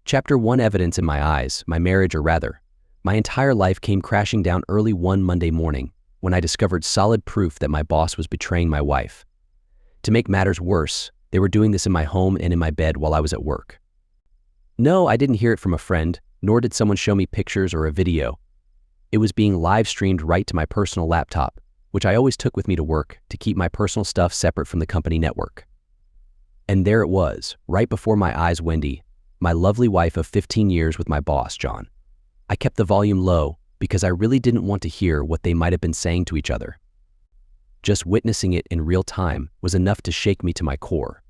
Chapter 1: Evidence in my eyes, my marriage, or rather, my entire life came crashing down early one Monday morning when I discovered solid proof that my boss was betraying my wife. To make matters worse, they were doing this in my home and in my bed while I was at work. No, I didn't hear it from a friend, nor did someone show me pictures or a video. It was being live streamed right to my personal laptop, which I always took with me to work to keep my personal stuff separate from the company network. And there it was, right before my eyes, Wendy, my lovely wife of 15 years with my boss, John. I kept the volume low because I really didn't want to hear what they might have been saying to each other. Just witnessing it in real time was enough to shake me to my core.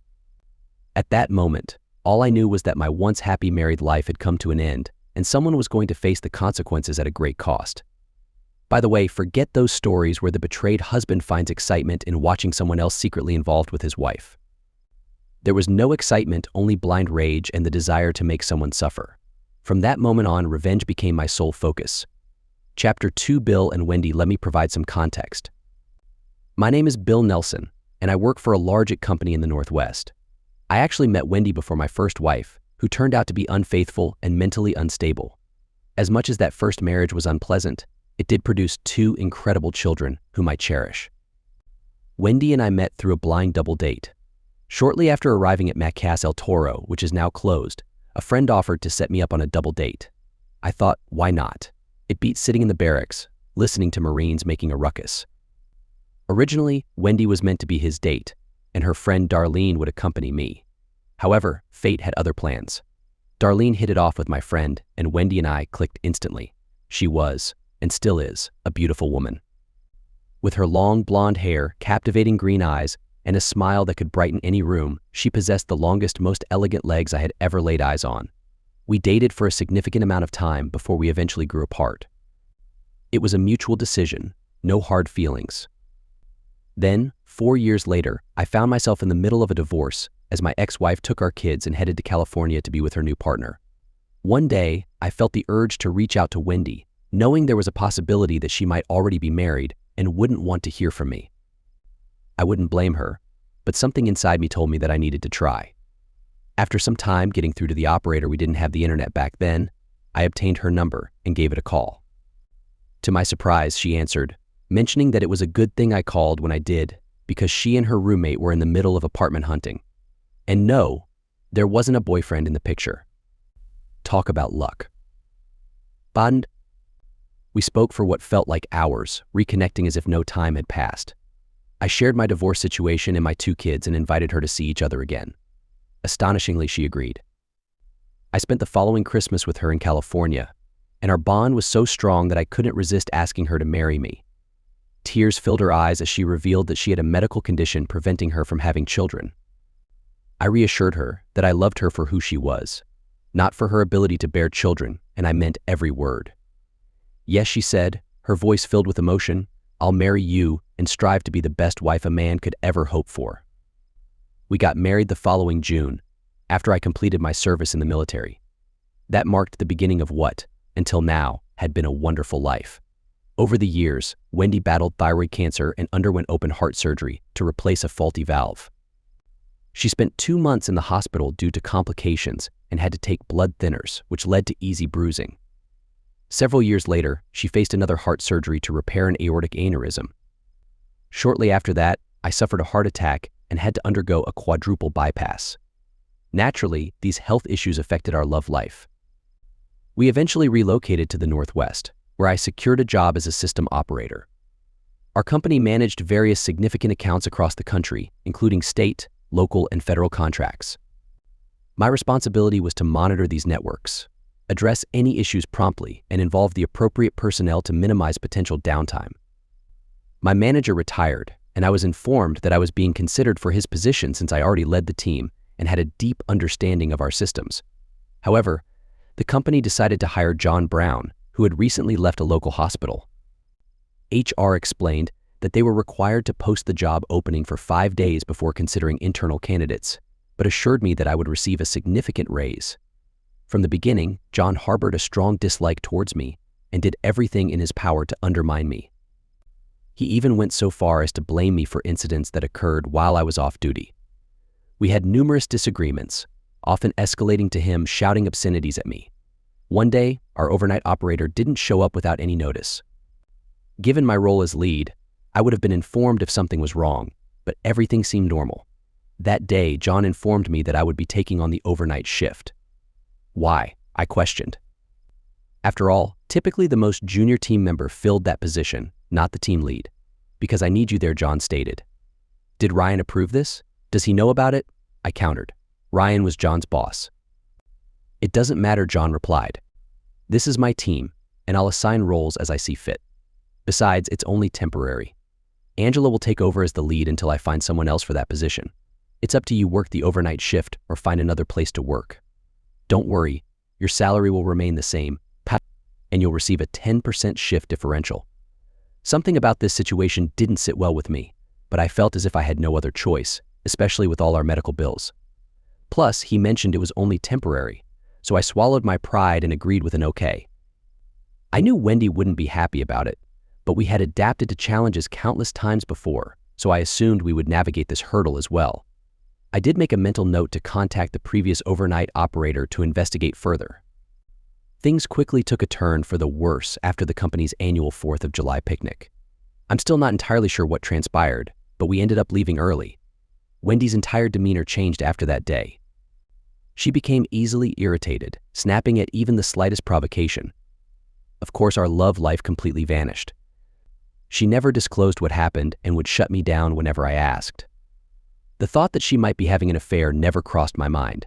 At that moment, all I knew was that my once happy married life had come to an end, and someone was going to face the consequences at a great cost. By the way, forget those stories where the betrayed husband finds excitement in watching someone else secretly involved with his wife. There was no excitement, only blind rage and the desire to make someone suffer. From that moment on, revenge became my sole focus. Chapter 2: Bill and Wendy. Let me provide some context. My name is Bill Nelson, and I work for a large company in the Northwest. I actually met Wendy before my first wife, who turned out to be unfaithful and mentally unstable. As much as that first marriage was unpleasant, it did produce 2 incredible children whom I cherish. Wendy and I met through a blind double date. Shortly after arriving at Casa El Toro, which is now closed, a friend offered to set me up on a double date. I thought, why not? It beat sitting in the barracks, listening to Marines making a ruckus. Originally, Wendy was meant to be his date, and her friend Darlene would accompany me. However, fate had other plans. Darlene hit it off with my friend, and Wendy and I clicked instantly. She was, and still is, a beautiful woman. With her long blonde hair, captivating green eyes, and a smile that could brighten any room, she possessed the longest, most elegant legs I had ever laid eyes on. We dated for a significant amount of time before we eventually grew apart. It was a mutual decision, no hard feelings. Then, 4 years later, I found myself in the middle of a divorce as my ex-wife took our kids and headed to California to be with her new partner. One day, I felt the urge to reach out to Wendy, knowing there was a possibility that she might already be married and wouldn't want to hear from me. I wouldn't blame her, but something inside me told me that I needed to try. After some time getting through to the operator, we didn't have the internet back then, I obtained her number and gave it a call. To my surprise, she answered, mentioning that it was a good thing I called when I did because she and her roommate were in the middle of apartment hunting. And no, there wasn't a boyfriend in the picture. Talk about luck. Bond. We spoke for what felt like hours, reconnecting as if no time had passed. I shared my divorce situation and my 2 kids and invited her to see each other again. Astonishingly, she agreed. I spent the following Christmas with her in California, and our bond was so strong that I couldn't resist asking her to marry me. Tears filled her eyes as she revealed that she had a medical condition preventing her from having children. I reassured her that I loved her for who she was, not for her ability to bear children, and I meant every word. Yes, she said, her voice filled with emotion, I'll marry you and strive to be the best wife a man could ever hope for. We got married the following June, after I completed my service in the military. That marked the beginning of what, until now, had been a wonderful life. Over the years, Wendy battled thyroid cancer and underwent open heart surgery to replace a faulty valve. She spent 2 months in the hospital due to complications and had to take blood thinners, which led to easy bruising. Several years later, she faced another heart surgery to repair an aortic aneurysm. Shortly after that, I suffered a heart attack and had to undergo a quadruple bypass. Naturally, these health issues affected our love life. We eventually relocated to the Northwest, where I secured a job as a system operator. Our company managed various significant accounts across the country, including state, local, and federal contracts. My responsibility was to monitor these networks, address any issues promptly, and involve the appropriate personnel to minimize potential downtime. My manager retired, and I was informed that I was being considered for his position since I already led the team and had a deep understanding of our systems. However, the company decided to hire John Brown, who had recently left a local hospital. HR explained that they were required to post the job opening for 5 days before considering internal candidates, but assured me that I would receive a significant raise. From the beginning, John harbored a strong dislike towards me and did everything in his power to undermine me. He even went so far as to blame me for incidents that occurred while I was off duty. We had numerous disagreements, often escalating to him shouting obscenities at me. One day, our overnight operator didn't show up without any notice. Given my role as lead, I would have been informed if something was wrong, but everything seemed normal. That day, John informed me that I would be taking on the overnight shift. Why? I questioned. After all, typically the most junior team member filled that position, not the team lead. Because I need you there, John stated. Did Ryan approve this? Does he know about it? I countered. Ryan was John's boss. It doesn't matter, John replied. This is my team, and I'll assign roles as I see fit. Besides, it's only temporary. Angela will take over as the lead until I find someone else for that position. It's up to you, work the overnight shift or find another place to work. Don't worry, your salary will remain the same, and you'll receive a 10% shift differential. Something about this situation didn't sit well with me, but I felt as if I had no other choice, especially with all our medical bills. Plus, he mentioned it was only temporary, so I swallowed my pride and agreed with an okay. I knew Wendy wouldn't be happy about it, but we had adapted to challenges countless times before, so I assumed we would navigate this hurdle as well. I did make a mental note to contact the previous overnight operator to investigate further. Things quickly took a turn for the worse after the company's annual 4th of July picnic. I'm still not entirely sure what transpired, but we ended up leaving early. Wendy's entire demeanor changed after that day. She became easily irritated, snapping at even the slightest provocation. Of course, our love life completely vanished. She never disclosed what happened and would shut me down whenever I asked. The thought that she might be having an affair never crossed my mind.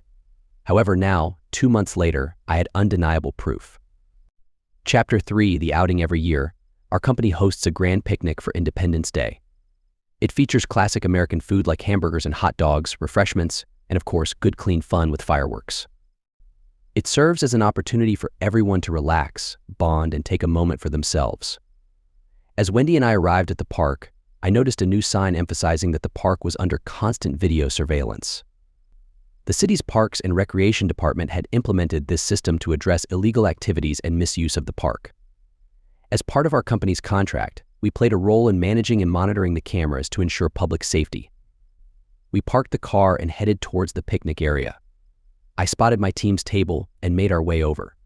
However, now, 2 months later, I had undeniable proof. Chapter 3, The Outing. Every year, our company hosts a grand picnic for Independence Day. It features classic American food like hamburgers and hot dogs, refreshments, and of course, good clean fun with fireworks. It serves as an opportunity for everyone to relax, bond, and take a moment for themselves. As Wendy and I arrived at the park, I noticed a new sign emphasizing that the park was under constant video surveillance. The city's Parks and Recreation Department had implemented this system to address illegal activities and misuse of the park. As part of our company's contract, we played a role in managing and monitoring the cameras to ensure public safety. We parked the car and headed towards the picnic area. I spotted my team's table and made our way over.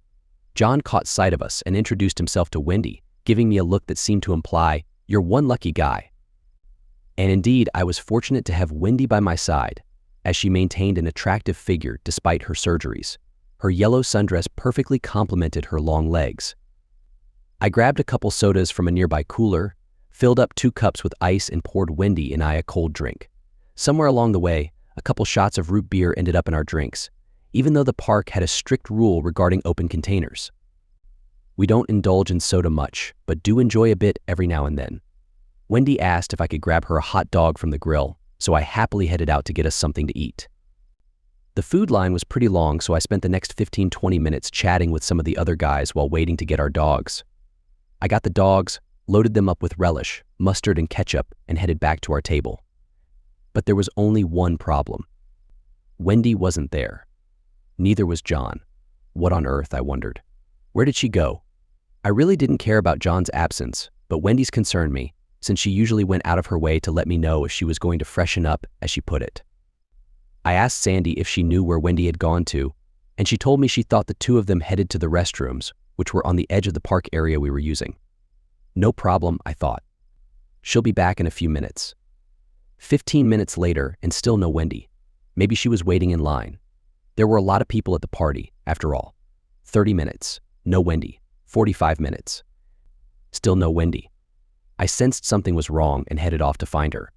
John caught sight of us and introduced himself to Wendy, giving me a look that seemed to imply, "You're one lucky guy." And indeed, I was fortunate to have Wendy by my side, as she maintained an attractive figure despite her surgeries. Her yellow sundress perfectly complemented her long legs. I grabbed a couple sodas from a nearby cooler, filled up 2 cups with ice, and poured Wendy and I a cold drink. Somewhere along the way, a couple shots of root beer ended up in our drinks, even though the park had a strict rule regarding open containers. We don't indulge in soda much, but do enjoy a bit every now and then. Wendy asked if I could grab her a hot dog from the grill, so I happily headed out to get us something to eat. The food line was pretty long, so I spent the next 15-20 minutes chatting with some of the other guys while waiting to get our dogs. I got the dogs, loaded them up with relish, mustard, and ketchup, and headed back to our table. But there was only one problem. Wendy wasn't there. Neither was John. What on earth, I wondered. Where did she go? I really didn't care about John's absence, but Wendy's concerned me, since she usually went out of her way to let me know if she was going to freshen up, as she put it. I asked Sandy if she knew where Wendy had gone to, and she told me she thought the two of them headed to the restrooms, which were on the edge of the park area we were using. No problem, I thought. She'll be back in a few minutes. 15 minutes later, and still no Wendy. Maybe she was waiting in line. There were a lot of people at the party, after all. 30 minutes, no Wendy. 45 minutes. Still no Wendy. I sensed something was wrong and headed off to find her.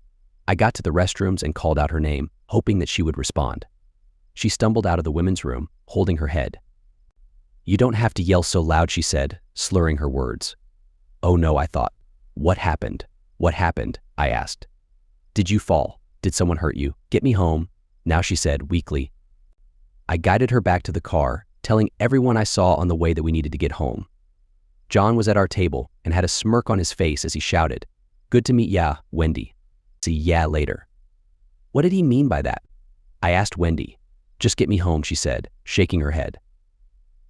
I got to the restrooms and called out her name, hoping that she would respond. She stumbled out of the women's room, holding her head. "You don't have to yell so loud," she said, slurring her words. Oh no, I thought. What happened? What happened? I asked. Did you fall? Did someone hurt you? Get me home, now, she said weakly. I guided her back to the car, telling everyone I saw on the way that we needed to get home. John was at our table and had a smirk on his face as he shouted, "Good to meet ya, Wendy. See ya later." What did he mean by that? I asked Wendy. "Just get me home," she said, shaking her head.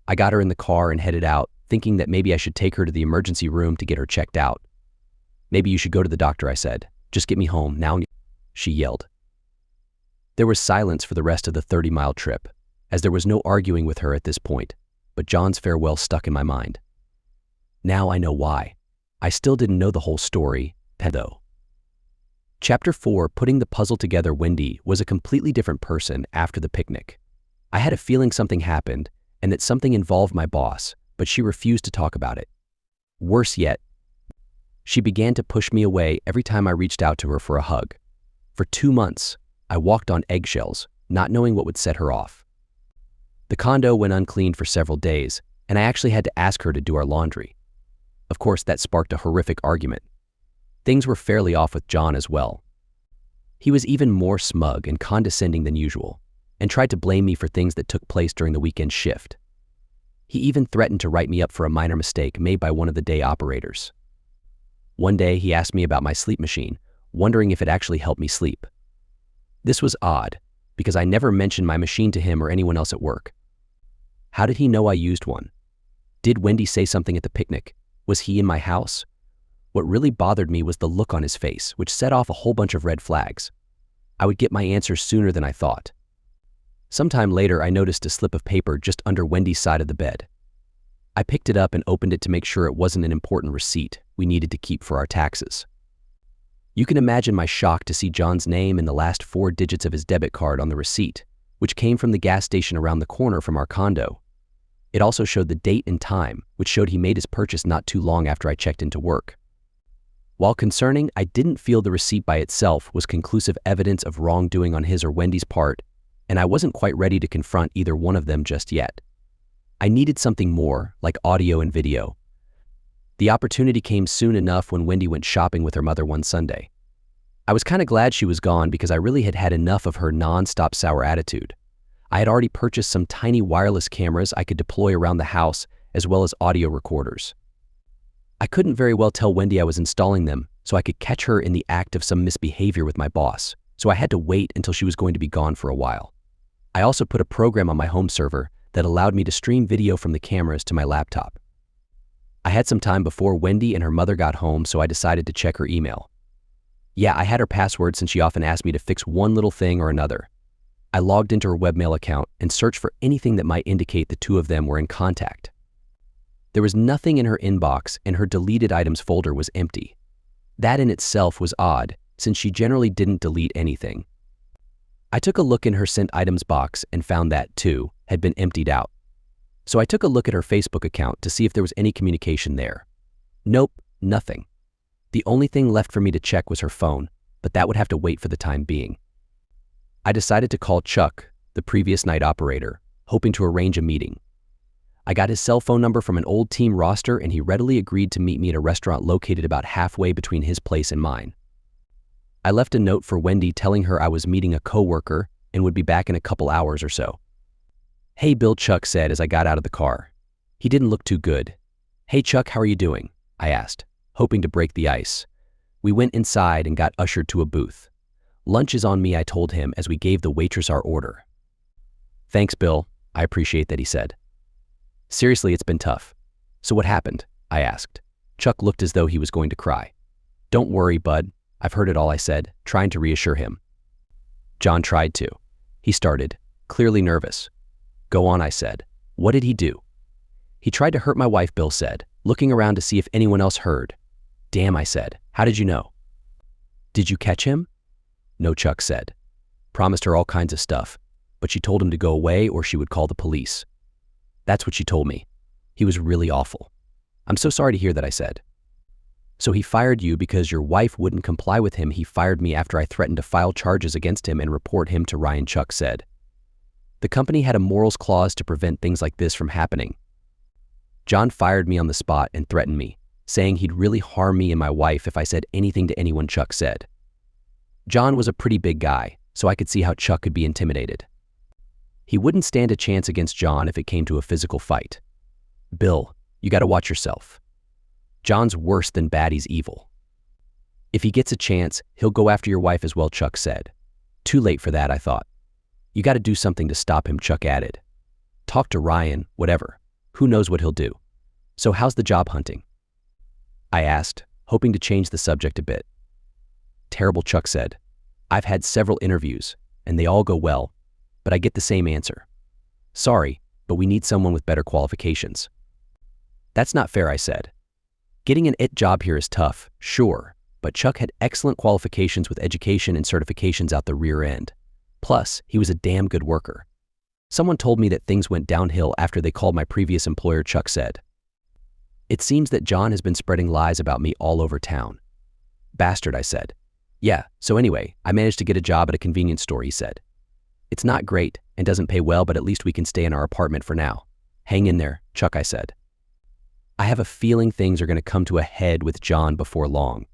I got her in the car and headed out, thinking that maybe I should take her to the emergency room to get her checked out. "Maybe you should go to the doctor," I said. "Just get me home now," she yelled. There was silence for the rest of the 30-mile trip. as there was no arguing with her at this point, but John's farewell stuck in my mind. Now I know why. I still didn't know the whole story, though. Chapter 4, Putting the Puzzle Together. Wendy was a completely different person after the picnic. I had a feeling something happened and that something involved my boss, but she refused to talk about it. Worse yet, she began to push me away every time I reached out to her for a hug. For 2 months, I walked on eggshells, not knowing what would set her off. The condo went uncleaned for several days, and I actually had to ask her to do our laundry. Of course, that sparked a horrific argument. Things were fairly off with John as well. He was even more smug and condescending than usual, and tried to blame me for things that took place during the weekend shift. He even threatened to write me up for a minor mistake made by one of the day operators. One day, he asked me about my sleep machine, wondering if it actually helped me sleep. This was odd, because I never mentioned my machine to him or anyone else at work. How did he know I used one? Did Wendy say something at the picnic? Was he in my house? What really bothered me was the look on his face, which set off a whole bunch of red flags. I would get my answers sooner than I thought. Sometime later, I noticed a slip of paper just under Wendy's side of the bed. I picked it up and opened it to make sure it wasn't an important receipt we needed to keep for our taxes. You can imagine my shock to see John's name and the last 4 digits of his debit card on the receipt, which came from the gas station around the corner from our condo. It also showed the date and time, which showed he made his purchase not too long after I checked into work. While concerning, I didn't feel the receipt by itself was conclusive evidence of wrongdoing on his or Wendy's part, and I wasn't quite ready to confront either one of them just yet. I needed something more, like audio and video. The opportunity came soon enough when Wendy went shopping with her mother one Sunday. I was kind of glad she was gone because I really had had enough of her non-stop sour attitude. I had already purchased some tiny wireless cameras I could deploy around the house, as well as audio recorders. I couldn't very well tell Wendy I was installing them, so I could catch her in the act of some misbehavior with my boss, so I had to wait until she was going to be gone for a while. I also put a program on my home server that allowed me to stream video from the cameras to my laptop. I had some time before Wendy and her mother got home, so I decided to check her email. Yeah, I had her password since she often asked me to fix one little thing or another. I logged into her webmail account and searched for anything that might indicate the two of them were in contact. There was nothing in her inbox, and her deleted items folder was empty. That in itself was odd, since she generally didn't delete anything. I took a look in her sent items box and found that, too, had been emptied out. So I took a look at her Facebook account to see if there was any communication there. Nope, nothing. The only thing left for me to check was her phone, but that would have to wait for the time being. I decided to call Chuck, the previous night operator, hoping to arrange a meeting. I got his cell phone number from an old team roster, and he readily agreed to meet me at a restaurant located about halfway between his place and mine. I left a note for Wendy telling her I was meeting a coworker and would be back in a couple hours or so. "Hey, Bill," Chuck said as I got out of the car. He didn't look too good. "Hey, Chuck, how are you doing?" I asked, hoping to break the ice. We went inside and got ushered to a booth. "Lunch is on me," I told him as we gave the waitress our order. "Thanks, Bill. I appreciate that," he said. "Seriously, it's been tough." "So what happened?" I asked. Chuck looked as though he was going to cry. "Don't worry, bud. I've heard it all," I said, trying to reassure him. John tried to. He started, clearly nervous. "Go on," I said. "What did he do?" "He tried to hurt my wife," Bill said, looking around to see if anyone else heard. "Damn," I said. "How did you know?" "Did you catch him?" "No," Chuck said. "Promised her all kinds of stuff, but she told him to go away or she would call the police." "That's what she told me. He was really awful." "I'm so sorry to hear that," I said. "So he fired you because your wife wouldn't comply with him." "He fired me after I threatened to file charges against him and report him to Ryan," Chuck said. "The company had a morals clause to prevent things like this from happening." John fired me on the spot and threatened me, saying he'd really harm me and my wife if I said anything to anyone, Chuck said. John was a pretty big guy, so I could see how Chuck could be intimidated. He wouldn't stand a chance against John if it came to a physical fight. "Bill, you gotta watch yourself. John's worse than bad, he's evil. If he gets a chance, he'll go after your wife as well," Chuck said. Too late for that, I thought. "You gotta do something to stop him," Chuck added. "Talk to Ryan, whatever. Who knows what he'll do. So how's the job hunting?" I asked, hoping to change the subject a bit. "Terrible," Chuck said. "I've had several interviews, and they all go well, but I get the same answer. Sorry, but we need someone with better qualifications. That's not fair, I said. Getting an job here is tough, sure, but Chuck had excellent qualifications with education and certifications out the rear end. Plus, he was a damn good worker. Someone told me that things went downhill after they called my previous employer, Chuck said. It seems that John has been spreading lies about me all over town. Bastard, I said. Yeah, so anyway, I managed to get a job at a convenience store, he said. It's not great and doesn't pay well, but at least we can stay in our apartment for now. Hang in there, Chuck, I said. I have a feeling things are going to come to a head with John before long.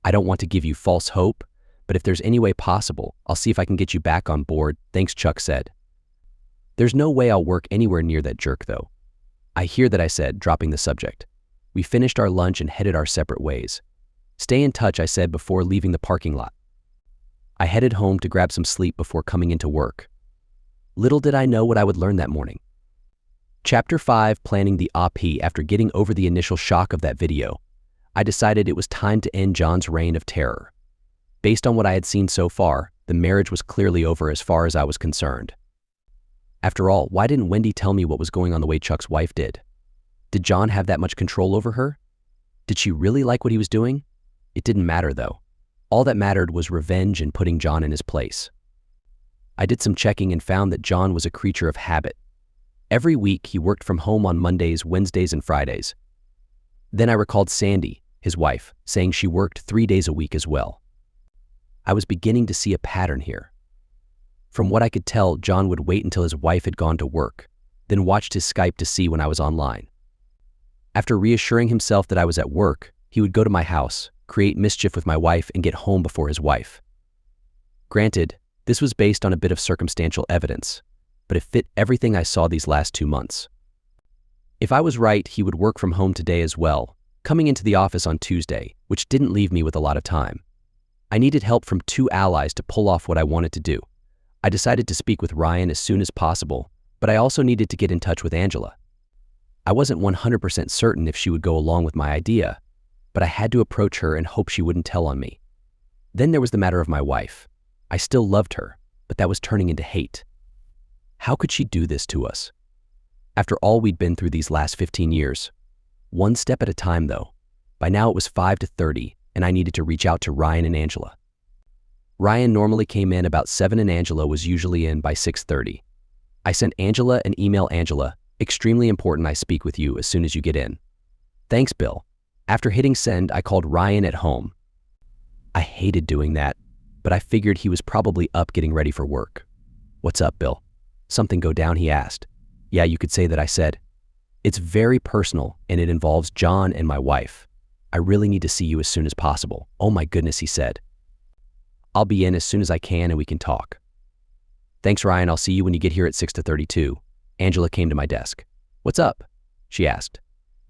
I don't want to give you false hope, but if there's any way possible, I'll see if I can get you back on board, thanks, Chuck said. There's no way I'll work anywhere near that jerk, though. I hear that, I said, dropping the subject. We finished our lunch and headed our separate ways. Stay in touch, I said before leaving the parking lot. I headed home to grab some sleep before coming into work. Little did I know what I would learn that morning. Chapter 5, Planning the OP. After getting over the initial shock of that video, I decided it was time to end John's reign of terror. Based on what I had seen so far, the marriage was clearly over as far as I was concerned. After all, why didn't Wendy tell me what was going on the way Chuck's wife did? Did John have that much control over her? Did she really like what he was doing? It didn't matter, though. All that mattered was revenge and putting John in his place. I did some checking and found that John was a creature of habit. Every week, he worked from home on Mondays, Wednesdays, and Fridays. Then I recalled Sandy, his wife, saying she worked 3 days a week as well. I was beginning to see a pattern here. From what I could tell, John would wait until his wife had gone to work, then watched his Skype to see when I was online. After reassuring himself that I was at work, he would go to my house, create mischief with my wife, and get home before his wife. Granted, this was based on a bit of circumstantial evidence, but it fit everything I saw these last 2 months. If I was right, he would work from home today as well, coming into the office on Tuesday, which didn't leave me with a lot of time. I needed help from 2 allies to pull off what I wanted to do. I decided to speak with Ryan as soon as possible, but I also needed to get in touch with Angela. I wasn't 100% certain if she would go along with my idea, but I had to approach her and hope she wouldn't tell on me. Then there was the matter of my wife. I still loved her, but that was turning into hate. How could she do this to us? After all we'd been through these last 15 years. One step at a time, though. By now it was 5 to 30, and I needed to reach out to Ryan and Angela. Ryan normally came in about 7 and Angela was usually in by 6:30. I sent Angela an email. Angela, extremely important, I speak with you as soon as you get in. Thanks, Bill. After hitting send, I called Ryan at home. I hated doing that, but I figured he was probably up getting ready for work. What's up, Bill? Something go down, he asked. Yeah, you could say that, I said. It's very personal, and it involves John and my wife. I really need to see you as soon as possible. Oh my goodness, he said. I'll be in as soon as I can and we can talk. Thanks, Ryan. I'll see you when you get here at 6 to 32. Angela came to my desk. What's up? She asked.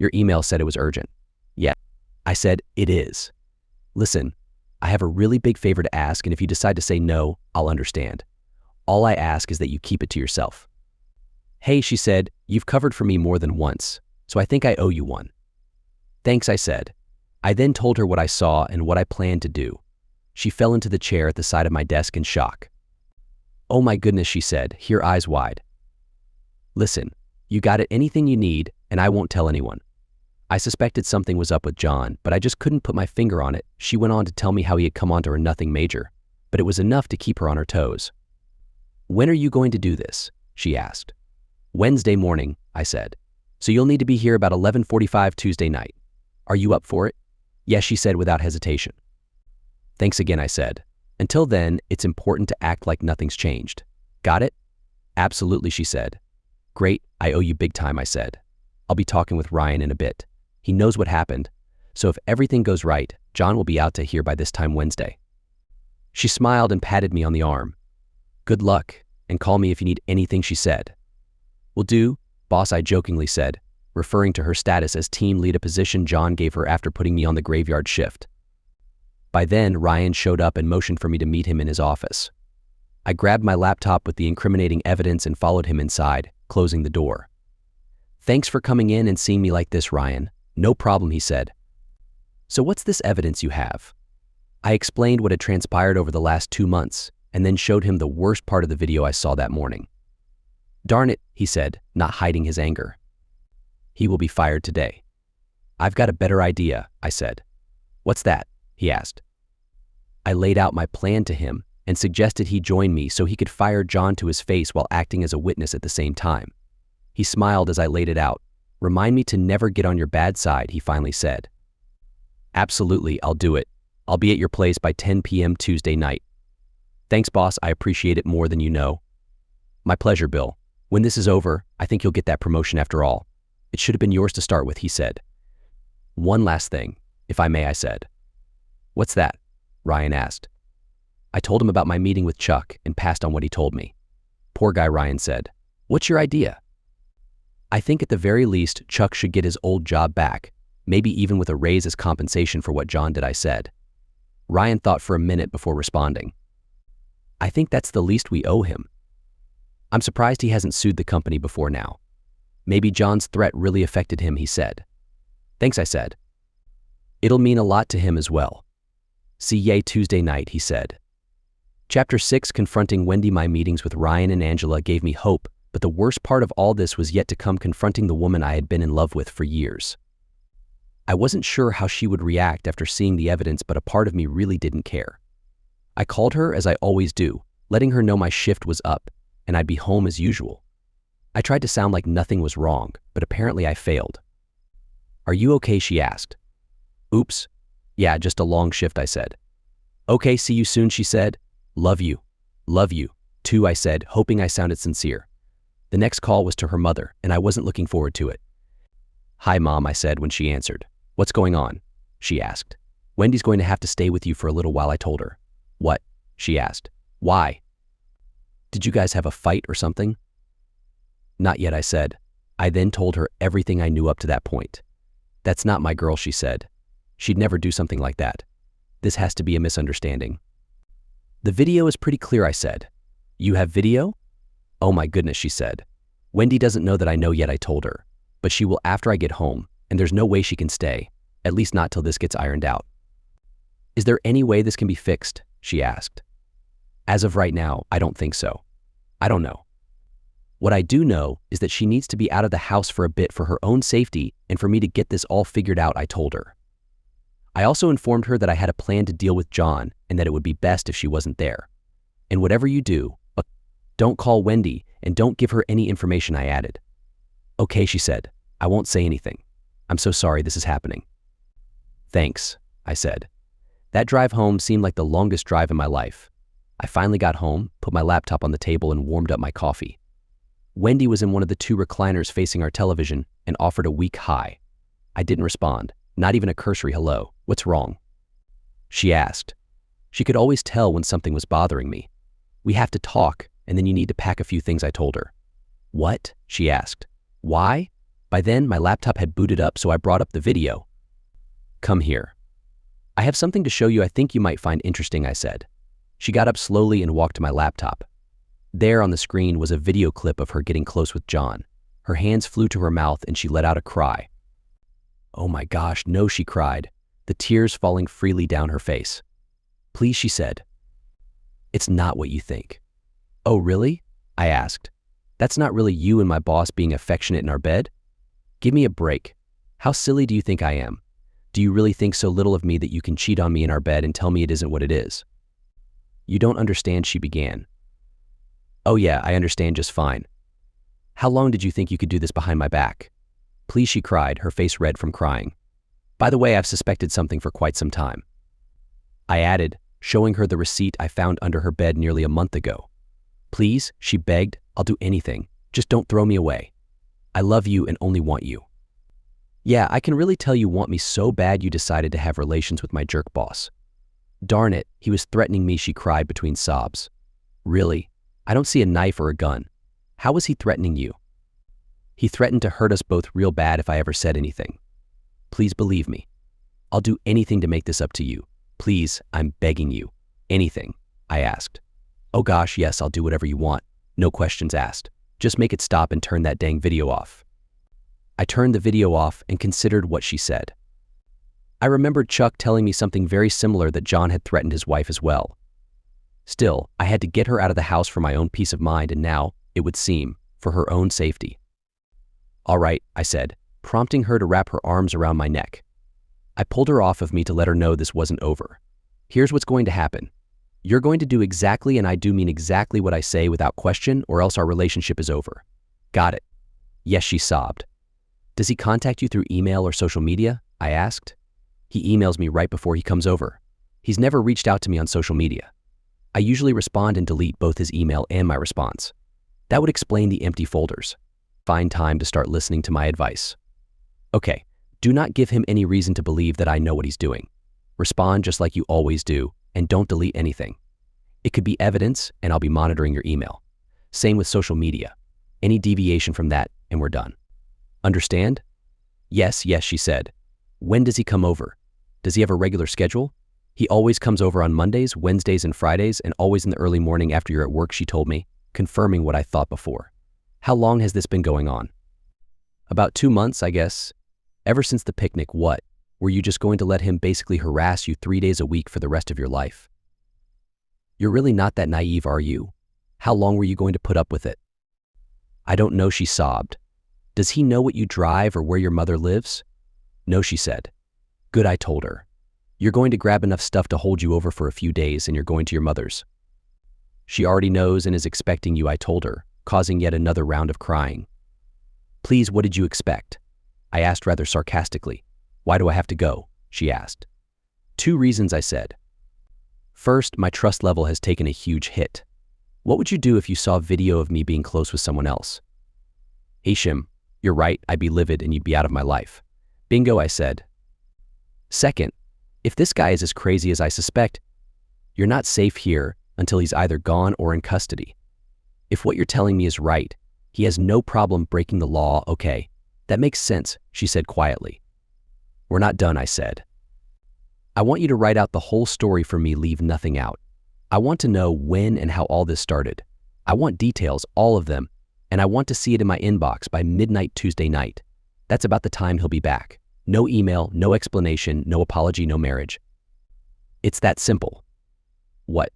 Your email said it was urgent. Yeah. I said, it is. Listen, I have a really big favor to ask, and if you decide to say no, I'll understand. All I ask is that you keep it to yourself. Hey, she said, you've covered for me more than once, so I think I owe you one. Thanks, I said. I then told her what I saw and what I planned to do. She fell into the chair at the side of my desk in shock. Oh my goodness, she said, her eyes wide. Listen, you got it, anything you need, and I won't tell anyone. I suspected something was up with John, but I just couldn't put my finger on it. She went on to tell me how he had come onto her nothing major, but it was enough to keep her on her toes. When are you going to do this? She asked. Wednesday morning, I said. So you'll need to be here about 11:45 Tuesday night. Are you up for it? Yes, she said without hesitation. Thanks again, I said. Until then, it's important to act like nothing's changed. Got it? Absolutely, she said. Great, I owe you big time, I said. I'll be talking with Ryan in a bit. He knows what happened, so if everything goes right, John will be out to here by this time Wednesday. She smiled and patted me on the arm. Good luck, and call me if you need anything, she said. Will do, boss, I jokingly said, referring to her status as team lead, a position John gave her after putting me on the graveyard shift. By then, Ryan showed up and motioned for me to meet him in his office. I grabbed my laptop with the incriminating evidence and followed him inside, closing the door. Thanks for coming in and seeing me like this, Ryan. No problem, he said. So what's this evidence you have? I explained what had transpired over the last 2 months, and then showed him the worst part of the video I saw that morning. Darn it, he said, not hiding his anger. He will be fired today. I've got a better idea, I said. What's that? He asked. I laid out my plan to him and suggested he join me so he could fire John to his face while acting as a witness at the same time. He smiled as I laid it out. Remind me to never get on your bad side, he finally said. Absolutely, I'll do it. I'll be at your place by 10 p.m. Tuesday night. Thanks, boss, I appreciate it more than you know. My pleasure, Bill. When this is over, I think you'll get that promotion after all. It should have been yours to start with, he said. One last thing, if I may, I said. What's that? Ryan asked. I told him about my meeting with Chuck and passed on what he told me. Poor guy, Ryan said. What's your idea? I think at the very least, Chuck should get his old job back, maybe even with a raise as compensation for what John did, I said. Ryan thought for a minute before responding. I think that's the least we owe him. I'm surprised he hasn't sued the company before now. Maybe John's threat really affected him, he said. Thanks, I said. It'll mean a lot to him as well. See ya Tuesday night, he said. Chapter 6, confronting Wendy. My meetings with Ryan and Angela gave me hope, but the worst part of all this was yet to come, confronting the woman I had been in love with for years. I wasn't sure how she would react after seeing the evidence, but a part of me really didn't care. I called her as I always do, letting her know my shift was up and I'd be home as usual. I tried to sound like nothing was wrong, but apparently I failed. Are you okay? She asked. Oops. Yeah, just a long shift, I said. Okay, see you soon, she said. Love you. Love you, too, I said, hoping I sounded sincere. The next call was to her mother, and I wasn't looking forward to it. Hi, Mom, I said when she answered. What's going on? She asked. Wendy's going to have to stay with you for a little while, I told her. What? She asked. Why? Did you guys have a fight or something? Not yet, I said. I then told her everything I knew up to that point. That's not my girl, she said. She'd never do something like that. This has to be a misunderstanding. The video is pretty clear, I said. You have video? Oh my goodness, she said. Wendy doesn't know that I know yet, I told her. But she will after I get home, and there's no way she can stay, at least not till this gets ironed out. Is there any way this can be fixed? She asked. As of right now, I don't think so. I don't know. What I do know is that she needs to be out of the house for a bit for her own safety and for me to get this all figured out, I told her. I also informed her that I had a plan to deal with John and that it would be best if she wasn't there. And whatever you do, don't call Wendy and don't give her any information, I added. Okay, she said. I won't say anything. I'm so sorry this is happening. Thanks, I said. That drive home seemed like the longest drive in my life. I finally got home, put my laptop on the table, and warmed up my coffee. Wendy was in one of the two recliners facing our television and offered a weak hi. I didn't respond, not even a cursory hello. What's wrong? She asked. She could always tell when something was bothering me. We have to talk, and then you need to pack a few things, I told her. What? She asked. Why? By then, my laptop had booted up, so I brought up the video. Come here. I have something to show you I think you might find interesting, I said. She got up slowly and walked to my laptop. There on the screen was a video clip of her getting close with John. Her hands flew to her mouth and she let out a cry. Oh my gosh, no, she cried, the tears falling freely down her face. Please, she said. It's not what you think. Oh, really? I asked. That's not really you and my boss being affectionate in our bed? Give me a break. How silly do you think I am? Do you really think so little of me that you can cheat on me in our bed and tell me it isn't what it is? You don't understand, she began. Oh yeah, I understand just fine. How long did you think you could do this behind my back? Please, she cried, her face red from crying. By the way, I've suspected something for quite some time. I added, showing her the receipt I found under her bed nearly a month ago. Please, she begged, I'll do anything. Just don't throw me away. I love you and only want you. Yeah, I can really tell you want me so bad you decided to have relations with my jerk boss. Darn it, he was threatening me, she cried between sobs. Really? I don't see a knife or a gun. How was he threatening you? He threatened to hurt us both real bad if I ever said anything. Please believe me. I'll do anything to make this up to you. Please, I'm begging you. Anything, I asked. Oh gosh, yes, I'll do whatever you want. No questions asked. Just make it stop and turn that dang video off. I turned the video off and considered what she said. I remembered Chuck telling me something very similar, that John had threatened his wife as well. Still, I had to get her out of the house for my own peace of mind, and now, it would seem, for her own safety. All right, I said, prompting her to wrap her arms around my neck. I pulled her off of me to let her know this wasn't over. Here's what's going to happen. You're going to do exactly, and I do mean exactly, what I say without question, or else our relationship is over. Got it? Yes, she sobbed. Does he contact you through email or social media? I asked. He emails me right before he comes over. He's never reached out to me on social media. I usually respond and delete both his email and my response. That would explain the empty folders. Find time to start listening to my advice. Okay, do not give him any reason to believe that I know what he's doing. Respond just like you always do, and don't delete anything. It could be evidence, and I'll be monitoring your email. Same with social media. Any deviation from that, and we're done. Understand? Yes, she said. When does he come over? Does he have a regular schedule? He always comes over on Mondays, Wednesdays, and Fridays, and always in the early morning after you're at work, she told me, confirming what I thought before. How long has this been going on? About 2 months, I guess. Ever since the picnic. What? Were you just going to let him basically harass you 3 days a week for the rest of your life? You're really not that naive, are you? How long were you going to put up with it? I don't know, she sobbed. Does he know what you drive or where your mother lives? No, she said. Good, I told her. You're going to grab enough stuff to hold you over for a few days, and you're going to your mother's. She already knows and is expecting you, I told her, causing yet another round of crying. Please, what did you expect? I asked rather sarcastically. Why do I have to go? She asked. 2 reasons, I said. First, my trust level has taken a huge hit. What would you do if you saw a video of me being close with someone else? Hisham, you're right, I'd be livid and you'd be out of my life. Bingo, I said. Second, if this guy is as crazy as I suspect, you're not safe here until he's either gone or in custody. If what you're telling me is right, he has no problem breaking the law. Okay, that makes sense, she said quietly. We're not done, I said. I want you to write out the whole story for me, leave nothing out. I want to know when and how all this started. I want details, all of them, and I want to see it in my inbox by midnight Tuesday night. That's about the time he'll be back. No email, no explanation, no apology, no marriage. It's that simple. What?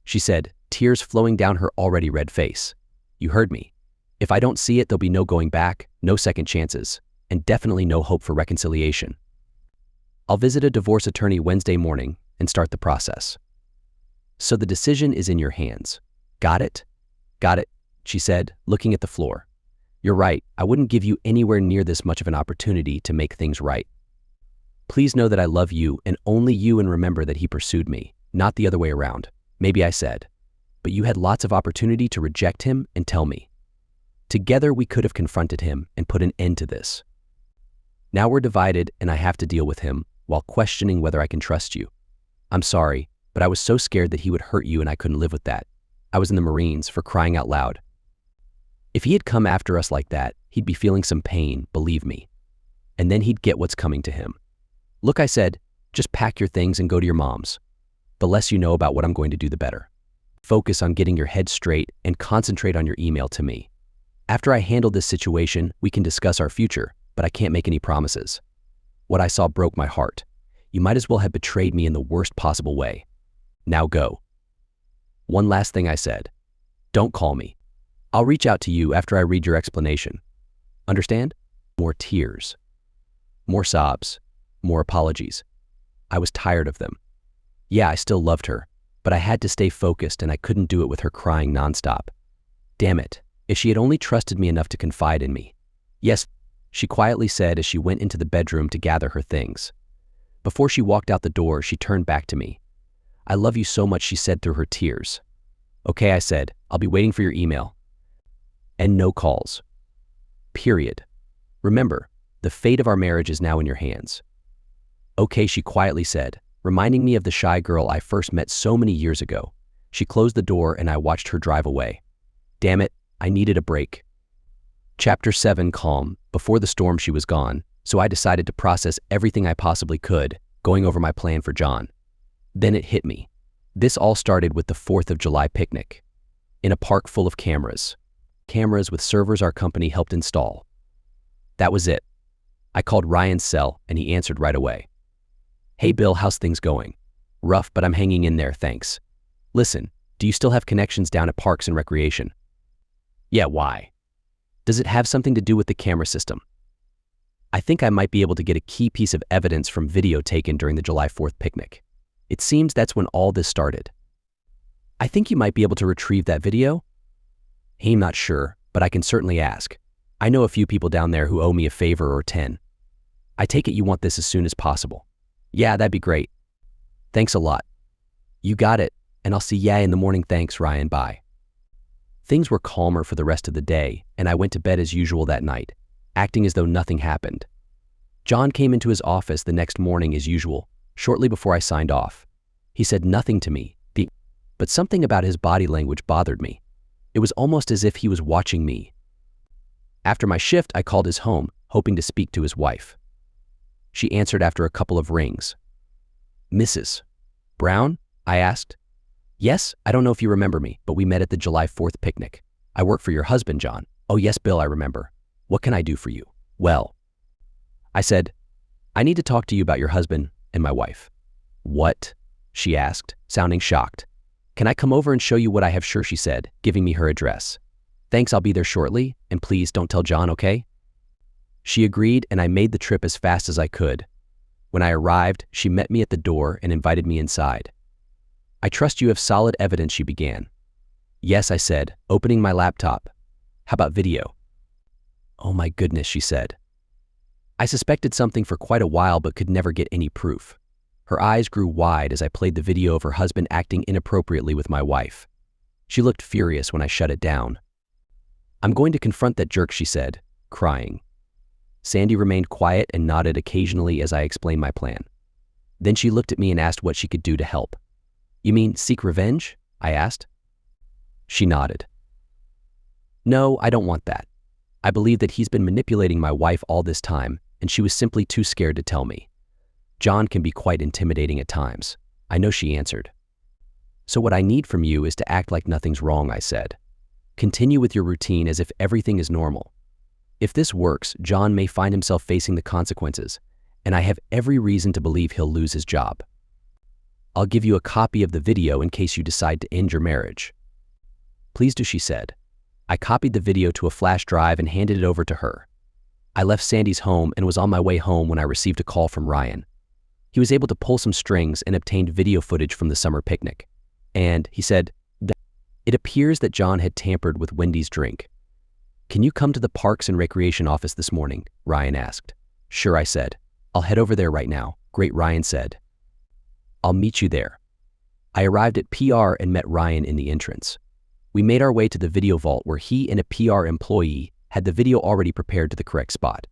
She said, tears flowing down her already red face. You heard me. If I don't see it, there'll be no going back, no second chances, and definitely no hope for reconciliation. I'll visit a divorce attorney Wednesday morning and start the process. So the decision is in your hands. Got it? Got it, she said, looking at the floor. You're right, I wouldn't give you anywhere near this much of an opportunity to make things right. Please know that I love you and only you, and remember that he pursued me, not the other way around. Maybe I said, but you had lots of opportunity to reject him and tell me. Together we could have confronted him and put an end to this. Now we're divided and I have to deal with him while questioning whether I can trust you. I'm sorry, but I was so scared that he would hurt you and I couldn't live with that. I was in the Marines, for crying out loud. If he had come after us like that, he'd be feeling some pain, believe me. And then he'd get what's coming to him. Look, I said, just pack your things and go to your mom's. The less you know about what I'm going to do, the better. Focus on getting your head straight and concentrate on your email to me. After I handle this situation, we can discuss our future, but I can't make any promises. What I saw broke my heart. You might as well have betrayed me in the worst possible way. Now go. One last thing, I said. Don't call me. I'll reach out to you after I read your explanation. Understand? More tears. More sobs. More apologies. I was tired of them. Yeah, I still loved her, but I had to stay focused and I couldn't do it with her crying nonstop. Damn it, if she had only trusted me enough to confide in me. Yes, she quietly said as she went into the bedroom to gather her things. Before she walked out the door, she turned back to me. I love you so much, she said through her tears. Okay, I said, I'll be waiting for your email. And no calls. Period. Remember, the fate of our marriage is now in your hands. Okay, she quietly said, reminding me of the shy girl I first met so many years ago. She closed the door and I watched her drive away. Damn it, I needed a break. Chapter 7, calm. Before the storm, she was gone, so I decided to process everything I possibly could, going over my plan for John. Then it hit me. This all started with the 4th of July picnic. In a park full of cameras. Cameras with servers our company helped install. That was it. I called Ryan's cell and he answered right away. Hey Bill, how's things going? Rough, but I'm hanging in there, thanks. Listen, do you still have connections down at Parks and Recreation? Yeah, why? Does it have something to do with the camera system? I think I might be able to get a key piece of evidence from video taken during the July 4th picnic. It seems that's when all this started. I think you might be able to retrieve that video? I'm not sure, but I can certainly ask. I know a few people down there who owe me a favor or 10. I take it you want this as soon as possible. Yeah, that'd be great. Thanks a lot. You got it, and I'll see ya in the morning. Thanks, Ryan. Bye. Things were calmer for the rest of the day, and I went to bed as usual that night, acting as though nothing happened. John came into his office the next morning as usual, shortly before I signed off. He said nothing to me, but something about his body language bothered me. It was almost as if he was watching me. After my shift, I called his home, hoping to speak to his wife. She answered after a couple of rings. Mrs. Brown? I asked. Yes, I don't know if you remember me, but we met at the July 4th picnic. I work for your husband, John. Oh yes, Bill, I remember. What can I do for you? Well, I said, I need to talk to you about your husband and my wife. What? She asked, sounding shocked. Can I come over and show you what I have? Sure, she said, giving me her address. Thanks, I'll be there shortly, and please don't tell John, okay? She agreed, and I made the trip as fast as I could. When I arrived, she met me at the door and invited me inside. I trust you have solid evidence, she began. Yes, I said, opening my laptop. How about video? Oh my goodness, she said. I suspected something for quite a while but could never get any proof. Her eyes grew wide as I played the video of her husband acting inappropriately with my wife. She looked furious when I shut it down. I'm going to confront that jerk, she said, crying. Sandy remained quiet and nodded occasionally as I explained my plan. Then she looked at me and asked what she could do to help. You mean seek revenge? I asked. She nodded. No, I don't want that. I believe that he's been manipulating my wife all this time, and she was simply too scared to tell me. John can be quite intimidating at times. I know, she answered. So what I need from you is to act like nothing's wrong, I said. Continue with your routine as if everything is normal. If this works, John may find himself facing the consequences, and I have every reason to believe he'll lose his job. I'll give you a copy of the video in case you decide to end your marriage. Please do, she said. I copied the video to a flash drive and handed it over to her. I left Sandy's home and was on my way home when I received a call from Ryan. He was able to pull some strings and obtained video footage from the summer picnic. And he said, it appears that John had tampered with Wendy's drink. Can you come to the Parks and Recreation office this morning? Ryan asked. Sure, I said. I'll head over there right now. Great, Ryan said. I'll meet you there. I arrived at PR and met Ryan in the entrance. We made our way to the video vault where he and a PR employee had the video already prepared to the correct spot.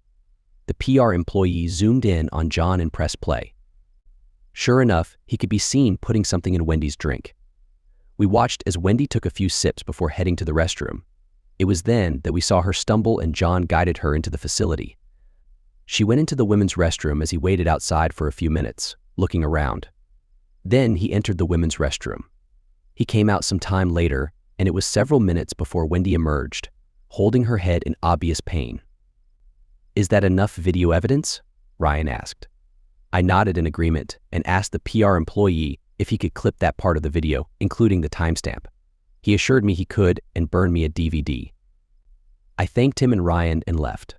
The PR employee zoomed in on John and pressed play. Sure enough, he could be seen putting something in Wendy's drink. We watched as Wendy took a few sips before heading to the restroom. It was then that we saw her stumble and John guided her into the facility. She went into the women's restroom as he waited outside for a few minutes, looking around. Then he entered the women's restroom. He came out some time later, and it was several minutes before Wendy emerged, holding her head in obvious pain. Is that enough video evidence? Ryan asked. I nodded in agreement and asked the PR employee if he could clip that part of the video, including the timestamp. He assured me he could and burned me a DVD. I thanked him and Ryan and left.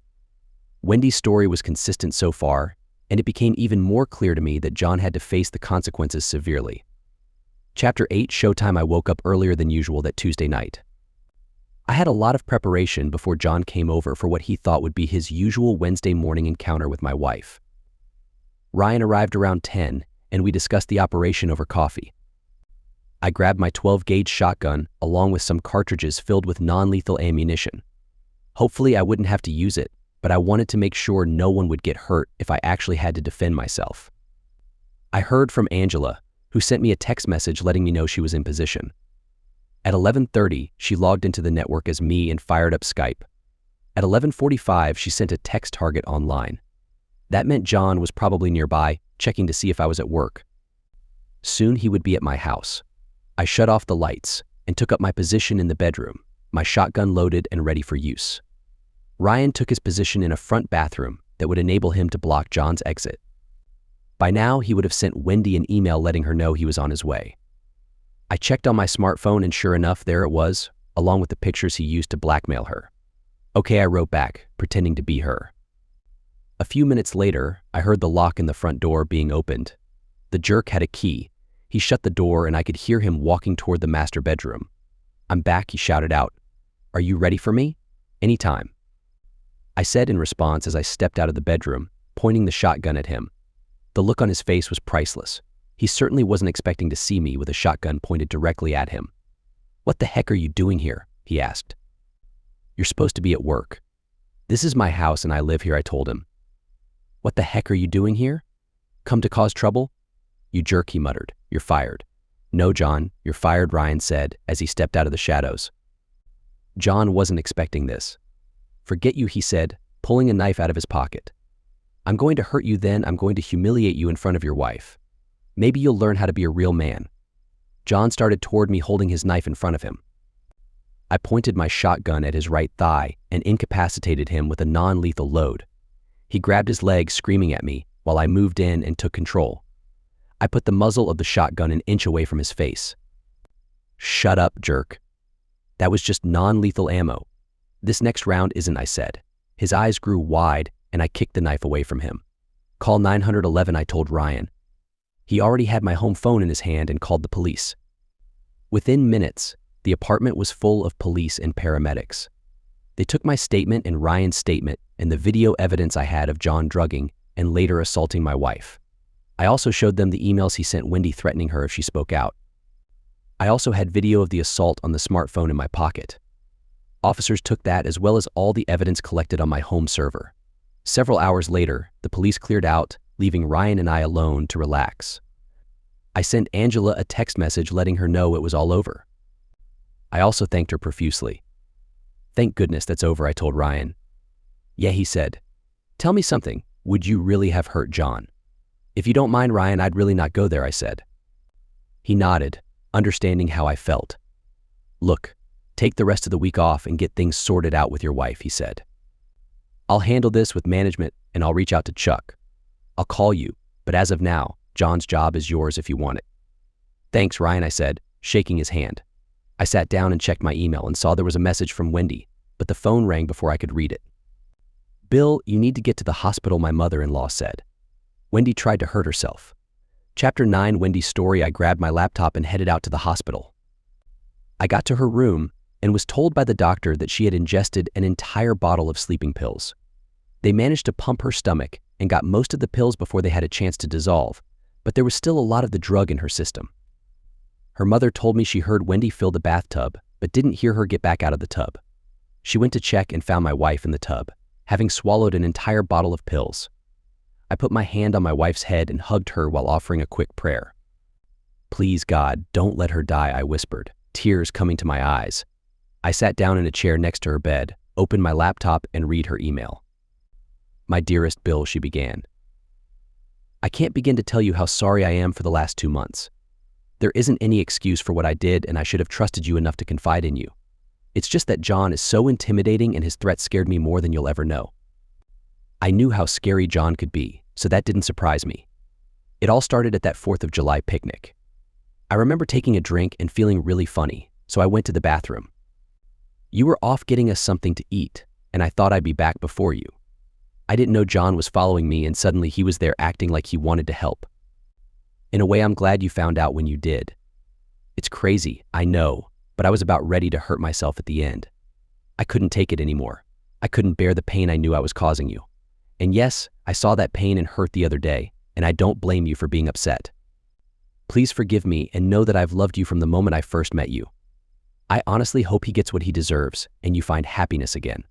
Wendy's story was consistent so far, and it became even more clear to me that John had to face the consequences severely. Chapter 8, Showtime. I woke up earlier than usual that Tuesday night. I had a lot of preparation before John came over for what he thought would be his usual Wednesday morning encounter with my wife. Ryan arrived around 10, and we discussed the operation over coffee. I grabbed my 12-gauge shotgun along with some cartridges filled with non-lethal ammunition. Hopefully I wouldn't have to use it, but I wanted to make sure no one would get hurt if I actually had to defend myself. I heard from Angela, who sent me a text message letting me know she was in position. At 11:30, she logged into the network as me and fired up Skype. At 11:45, she sent a text target online. That meant John was probably nearby, checking to see if I was at work. Soon he would be at my house. I shut off the lights and took up my position in the bedroom, my shotgun loaded and ready for use. Ryan took his position in a front bathroom that would enable him to block John's exit. By now, he would have sent Wendy an email letting her know he was on his way. I checked on my smartphone and sure enough, there it was, along with the pictures he used to blackmail her. Okay, I wrote back, pretending to be her. A few minutes later, I heard the lock in the front door being opened. The jerk had a key. He shut the door and I could hear him walking toward the master bedroom. I'm back, he shouted out. Are you ready for me? Anytime. I said in response as I stepped out of the bedroom, pointing the shotgun at him. The look on his face was priceless. He certainly wasn't expecting to see me with a shotgun pointed directly at him. What the heck are you doing here? He asked. You're supposed to be at work. This is my house and I live here, I told him. What the heck are you doing here? Come to cause trouble? You jerk, he muttered. You're fired. No, John, you're fired, Ryan said as he stepped out of the shadows. John wasn't expecting this. Forget you, he said, pulling a knife out of his pocket. I'm going to hurt you, then I'm going to humiliate you in front of your wife. Maybe you'll learn how to be a real man. John started toward me holding his knife in front of him. I pointed my shotgun at his right thigh and incapacitated him with a non-lethal load. He grabbed his leg, screaming at me, while I moved in and took control. I put the muzzle of the shotgun an inch away from his face. Shut up, jerk. That was just non-lethal ammo. This next round isn't, I said. His eyes grew wide and I kicked the knife away from him. Call 911, I told Ryan. He already had my home phone in his hand and called the police. Within minutes, the apartment was full of police and paramedics. They took my statement and Ryan's statement and the video evidence I had of John drugging and later assaulting my wife. I also showed them the emails he sent Wendy threatening her if she spoke out. I also had video of the assault on the smartphone in my pocket. Officers took that as well as all the evidence collected on my home server. Several hours later, the police cleared out, leaving Ryan and I alone to relax. I sent Angela a text message letting her know it was all over. I also thanked her profusely. Thank goodness that's over, I told Ryan. Yeah, he said. Tell me something. Would you really have hurt John? If you don't mind, Ryan, I'd really not go there, I said. He nodded, understanding how I felt. Look, take the rest of the week off and get things sorted out with your wife, he said. I'll handle this with management and I'll reach out to Chuck. I'll call you, but as of now, John's job is yours if you want it. Thanks, Ryan, I said, shaking his hand. I sat down and checked my email and saw there was a message from Wendy, but the phone rang before I could read it. Bill, you need to get to the hospital, my mother-in-law said. Wendy tried to hurt herself. Chapter 9, Wendy's story. I grabbed my laptop and headed out to the hospital. I got to her room and was told by the doctor that she had ingested an entire bottle of sleeping pills. They managed to pump her stomach and got most of the pills before they had a chance to dissolve, but there was still a lot of the drug in her system. Her mother told me she heard Wendy fill the bathtub, but didn't hear her get back out of the tub. She went to check and found my wife in the tub, having swallowed an entire bottle of pills. I put my hand on my wife's head and hugged her while offering a quick prayer. Please, God, don't let her die, I whispered, tears coming to my eyes. I sat down in a chair next to her bed, opened my laptop, and read her email. My dearest Bill, she began. I can't begin to tell you how sorry I am for the last 2 months. There isn't any excuse for what I did, and I should have trusted you enough to confide in you. It's just that John is so intimidating and his threats scared me more than you'll ever know. I knew how scary John could be, so that didn't surprise me. It all started at that 4th of July picnic. I remember taking a drink and feeling really funny, so I went to the bathroom. You were off getting us something to eat, and I thought I'd be back before you. I didn't know John was following me, and suddenly he was there acting like he wanted to help. In a way, I'm glad you found out when you did. It's crazy, I know, but I was about ready to hurt myself at the end. I couldn't take it anymore. I couldn't bear the pain I knew I was causing you. And yes, I saw that pain and hurt the other day, and I don't blame you for being upset. Please forgive me and know that I've loved you from the moment I first met you. I honestly hope he gets what he deserves and you find happiness again.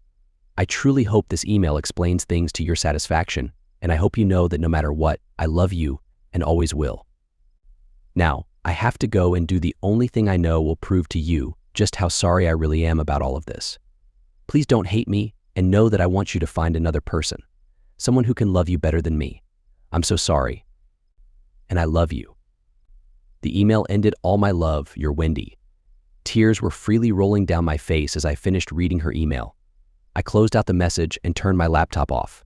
I truly hope this email explains things to your satisfaction, and I hope you know that no matter what, I love you and always will. Now, I have to go and do the only thing I know will prove to you just how sorry I really am about all of this. Please don't hate me and know that I want you to find another person, someone who can love you better than me. I'm so sorry. And I love you. The email ended. All my love, your Wendy. Tears were freely rolling down my face as I finished reading her email. I closed out the message and turned my laptop off.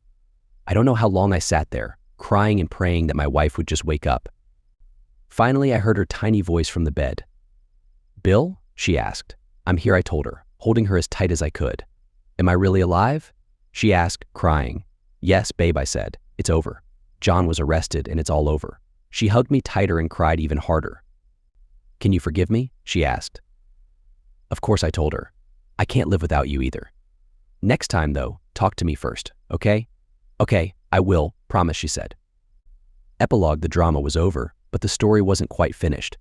I don't know how long I sat there, crying and praying that my wife would just wake up. Finally, I heard her tiny voice from the bed. Bill? She asked. I'm here, I told her, holding her as tight as I could. Am I really alive? She asked, crying. Yes, babe, I said. It's over. John was arrested and it's all over. She hugged me tighter and cried even harder. Can you forgive me? She asked. Of course, I told her. I can't live without you either. Next time, though, talk to me first, okay? Okay, I will, promise, she said. Epilogue: the drama was over, but the story wasn't quite finished.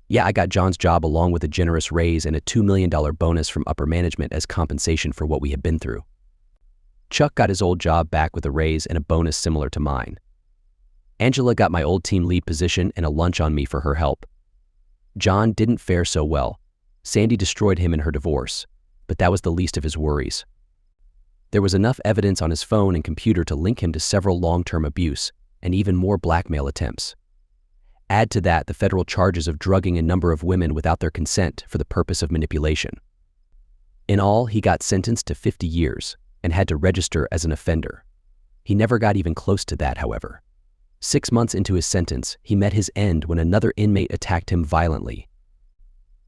Yeah, I got John's job along with a generous raise and a $2 million bonus from upper management as compensation for what we had been through. Chuck got his old job back with a raise and a bonus similar to mine. Angela got my old team lead position and a lunch on me for her help. John didn't fare so well. Sandy destroyed him in her divorce, but that was the least of his worries. There was enough evidence on his phone and computer to link him to several long-term abuse and even more blackmail attempts. Add to that the federal charges of drugging a number of women without their consent for the purpose of manipulation. In all, he got sentenced to 50 years and had to register as an offender. He never got even close to that, however. 6 months into his sentence, he met his end when another inmate attacked him violently.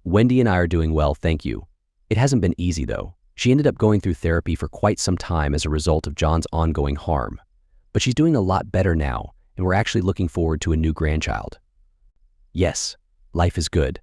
Wendy and I are doing well, thank you. It hasn't been easy, though. She ended up going through therapy for quite some time as a result of John's ongoing harm. But she's doing a lot better now, and we're actually looking forward to a new grandchild. Yes, life is good.